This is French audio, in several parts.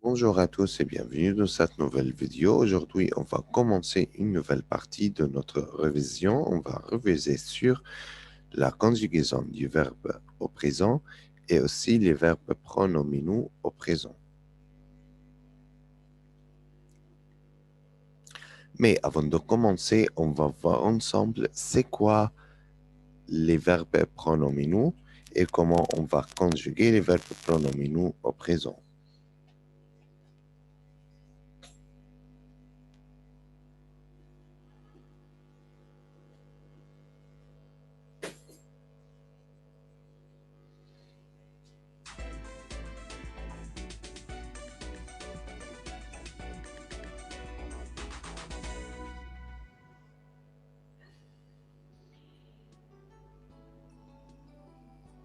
Bonjour à tous et bienvenue dans cette nouvelle vidéo. Aujourd'hui, on va commencer une nouvelle partie de notre révision. On va réviser sur la conjugaison du verbe au présent et aussi les verbes pronominaux au présent. Mais avant de commencer, on va voir ensemble c'est quoi les verbes pronominaux et comment on va conjuguer les verbes pronominaux au présent.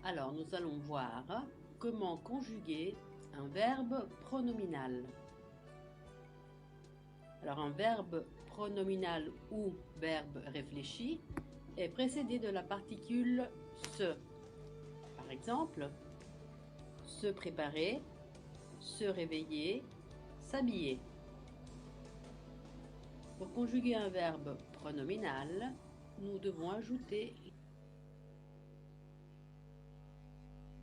Alors, nous allons voir comment conjuguer un verbe pronominal. Alors, un verbe pronominal ou verbe réfléchi est précédé de la particule se. Par exemple, se préparer, se réveiller, s'habiller. Pour conjuguer un verbe pronominal, nous devons ajouter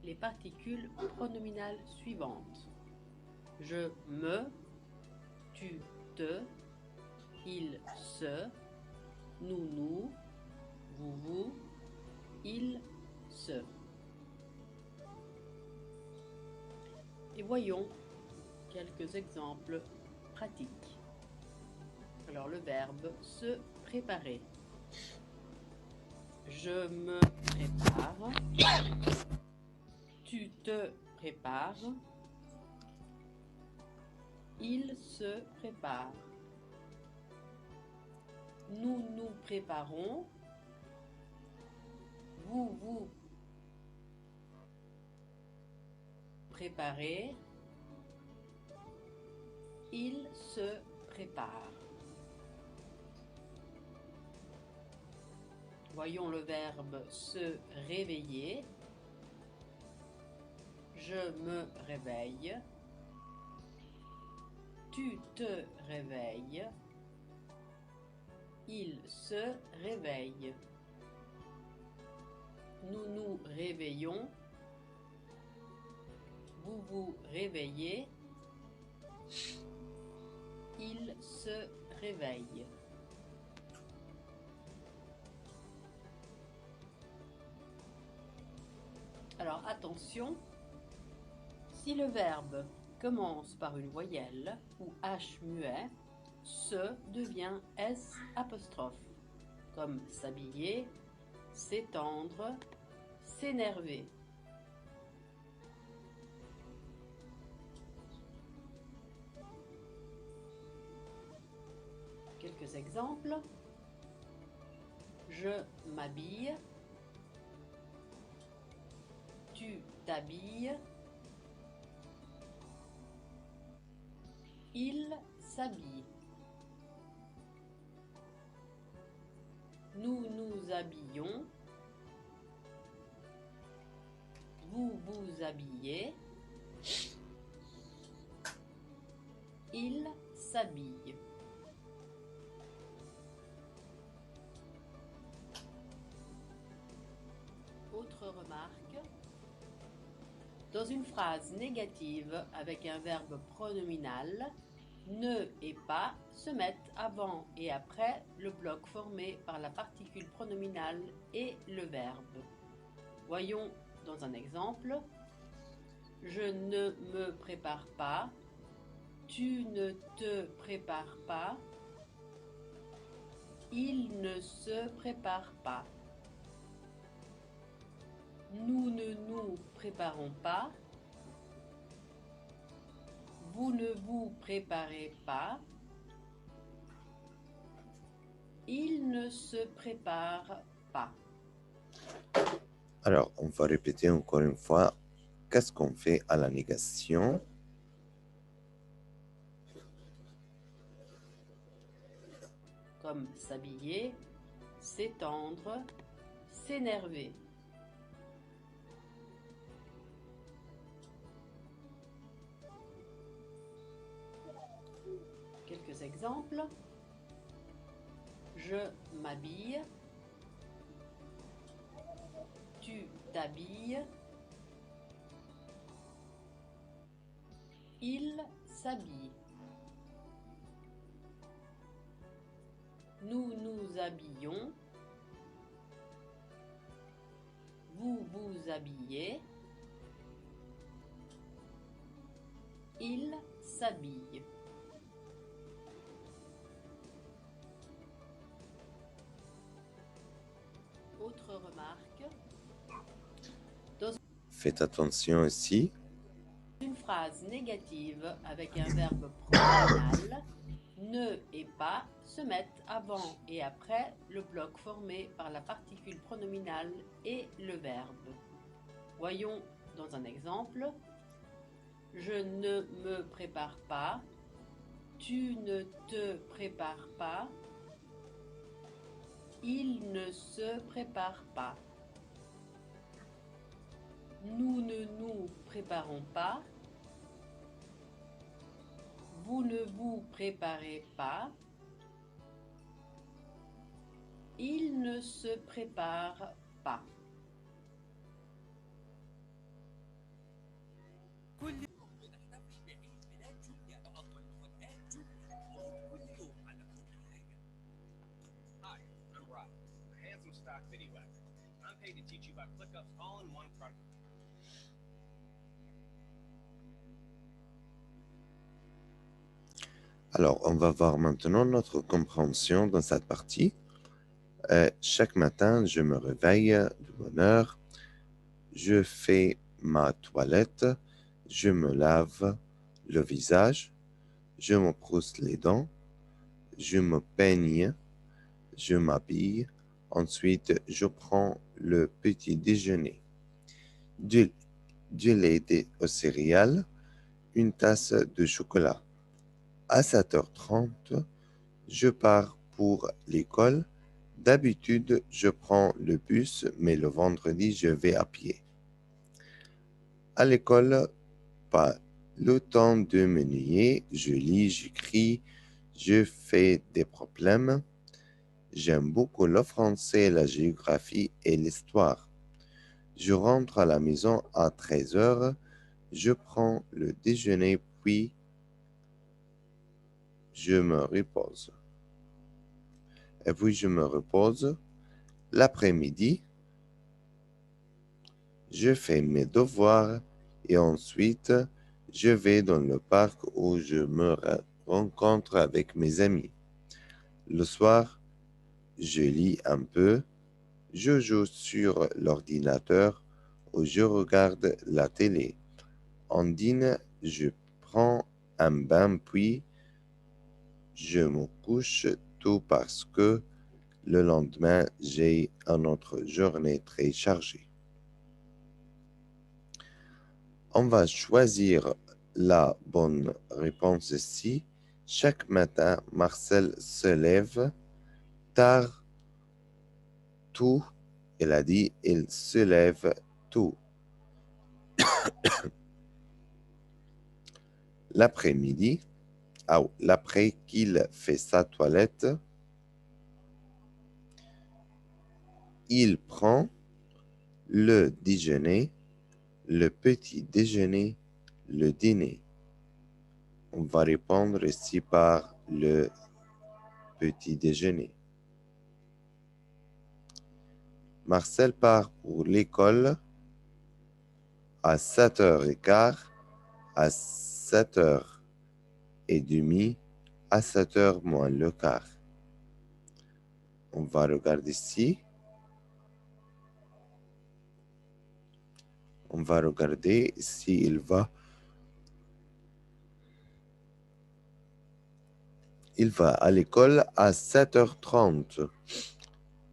les particules pronominales suivantes. Je me, tu te, il se, nous, vous, il se. Et voyons quelques exemples pratiques. Alors le verbe se préparer. Je me prépare. Tu te prépares. Il se prépare. Nous nous préparons. Vous préparez. Il se prépare. Voyons le verbe se réveiller. Je me réveille. Tu te réveilles. Il se réveille. Nous nous réveillons. Vous vous réveillez. Il se réveille. Alors attention, si le verbe commence par une voyelle ou H muet, se devient S apostrophe, comme s'habiller, s'étendre, s'énerver. Quelques exemples. Je m'habille. Tu t'habilles. Il s'habille. Nous nous habillons. Vous vous habillez. Il s'habille. Autre remarque. Dans une phrase négative avec un verbe pronominal, ne et pas se mettent avant et après le bloc formé par la particule pronominale et le verbe. Voyons dans un exemple. Je ne me prépare pas. Tu ne te prépares pas. Il ne se prépare pas. Nous ne nous préparons pas. Vous ne vous préparez pas. Il ne se prépare pas. Alors, on va répéter encore une fois. Qu'est-ce qu'on fait à la négation? Comme s'habiller, s'étendre, s'énerver. Quelques exemples. Je m'habille. Tu t'habilles. Il s'habille. Nous nous habillons. Vous vous habillez. Il s'habille. Autre remarque. Faites attention ici. Une phrase négative avec un verbe pronominal, ne et pas se mettent avant et après le bloc formé par la particule pronominale et le verbe. Voyons dans un exemple. Je ne me prépare pas. Tu ne te prépares pas. Il ne se prépare pas. Nous ne nous préparons pas. Vous ne vous préparez pas. Il ne se prépare pas. Hi, I'm Rob, a handsome stock video actor. I'm paid to teach you about ClickUp's all-in-one product. Alors, on va voir maintenant notre compréhension dans cette partie. Chaque matin, je me réveille de bonne heure. Je fais ma toilette. Je me lave le visage. Je me brosse les dents. Je me peigne. Je m'habille. Ensuite, je prends le petit déjeuner. Du lait aux céréales. Une tasse de chocolat. À 7h30, je pars pour l'école. D'habitude, je prends le bus, mais le vendredi, je vais à pied. À l'école, pas le temps de me nier. Je lis, j'écris, je fais des problèmes. J'aime beaucoup le français, la géographie et l'histoire. Je rentre à la maison à 13h. Je prends le déjeuner, puis je me repose. Et puis je me repose. L'après-midi, je fais mes devoirs et ensuite je vais dans le parc où je me rencontre avec mes amis. Le soir, je lis un peu, je joue sur l'ordinateur ou je regarde la télé. En dîne, je prends un bain puis je me couche tôt parce que le lendemain, j'ai une autre journée très chargée. On va choisir la bonne réponse ici. Chaque matin, Marcel se lève tard, tôt. Elle a dit, il se lève tôt. L'après-midi, l'après qu'il fait sa toilette, il prend le déjeuner, le petit déjeuner, le dîner. On va répondre ici par le petit déjeuner. Marcel part pour l'école à 7h15, à 7h30, à 7h moins le quart. On va regarder ici. On va regarder s'il va. Il va à l'école à 7h30.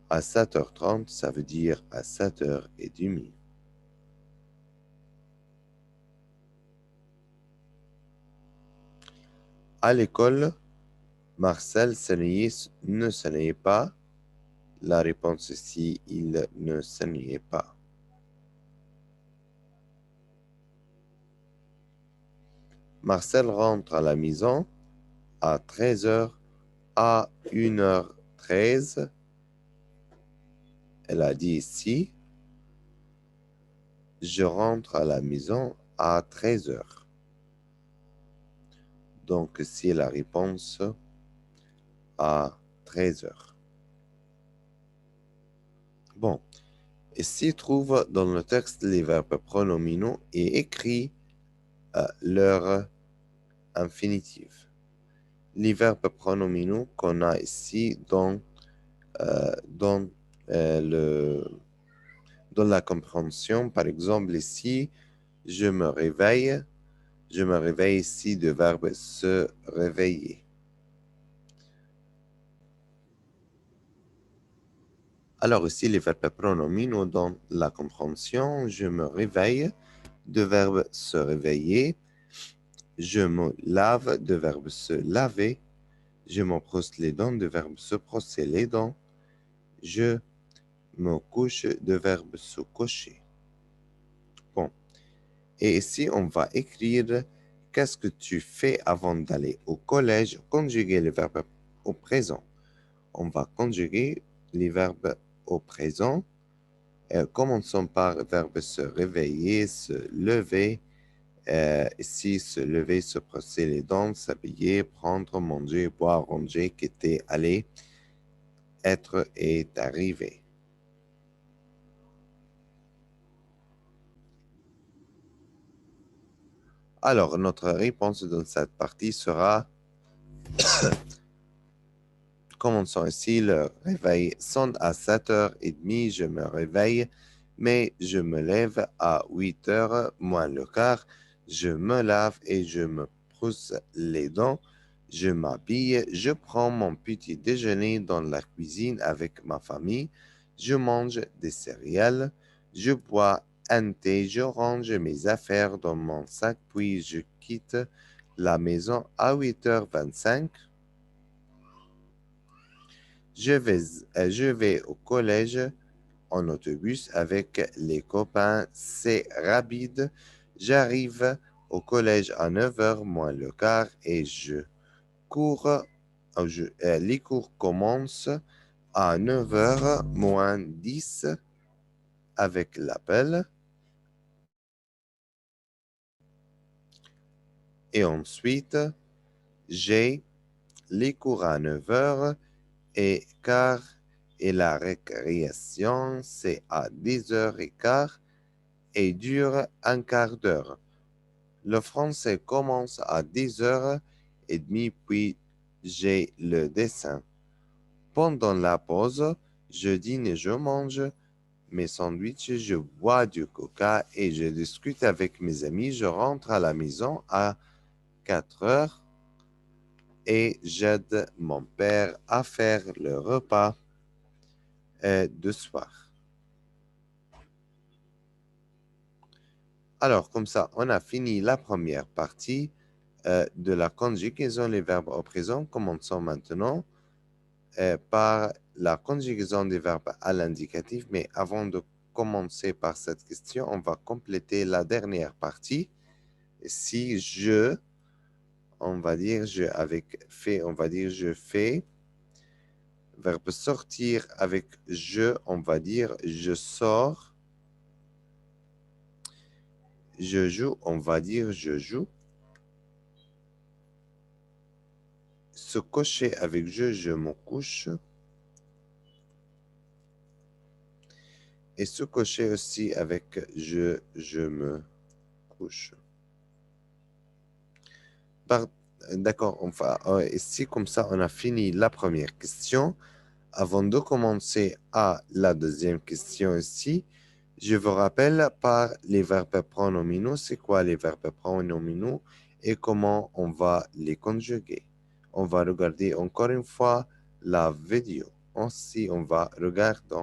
À 7h30, ça veut dire à 7h30. À l'école, Marcel ne s'ennuyait pas. La réponse ici, il ne s'ennuyait pas. Marcel rentre à la maison à 13h, à 1h13. Elle a dit ici, je rentre à la maison à 13h. Donc, c'est la réponse à 13h. Bon, ici, trouve dans le texte les verbes pronominaux et écrit leur infinitif. Les verbes pronominaux qu'on a ici dans la compréhension, par exemple, ici, je me réveille ici du verbe se réveiller. Alors ici, les verbes pronominaux dans la compréhension, je me réveille, de verbe se réveiller, je me lave, de verbe se laver, je me brosse les dents, de verbe se brosser les dents, je me couche, de verbe se coucher. Bon, et ici, on va écrire qu'est-ce que tu fais avant d'aller au collège, conjuguer le verbe au présent. On va conjuguer les verbes au présent. Commençons par le verbe se réveiller, se lever. Ici, se lever, se brosser les dents, s'habiller, prendre, manger, boire, ranger, quitter, aller, être est arrivé. Alors, notre réponse dans cette partie sera commençons ici, le réveil sonne à 7h30, je me réveille, mais je me lève à 8h moins le quart, je me lave et je me brosse les dents, je m'habille, je prends mon petit déjeuner dans la cuisine avec ma famille, je mange des céréales, je bois un thé, je range mes affaires dans mon sac, puis je quitte la maison à 8h25. Je vais au collège en autobus avec les copains, c'est rapide. J'arrive au collège à 9h moins le quart et les cours commencent à 9h moins 10 avec l'appel. Et ensuite, j'ai les cours à 9h et quart et la récréation, c'est à 10h15 et dure un quart d'heure. Le français commence à 10h30, puis j'ai le dessin. Pendant la pause, je dîne et je mange mes sandwichs, je bois du coca et je discute avec mes amis. Je rentre à la maison à 4h et j'aide mon père à faire le repas de soir. Alors, comme ça, on a fini la première partie de la conjugaison des verbes au présent. Commençons maintenant par la conjugaison des verbes à l'indicatif. Mais avant de commencer par cette question, on va compléter la dernière partie. Si je, on va dire je avec fait, on va dire je fais. Verbe sortir avec je, on va dire je sors. Je joue, on va dire je joue. Se coucher avec je me couche. Et se coucher aussi avec je me couche. D'accord, ici comme ça, on a fini la première question. Avant de commencer à la deuxième question ici, je vous rappelle par les verbes pronominaux, c'est quoi les verbes pronominaux et comment on va les conjuguer. On va regarder encore une fois la vidéo. Ensuite, on va regarder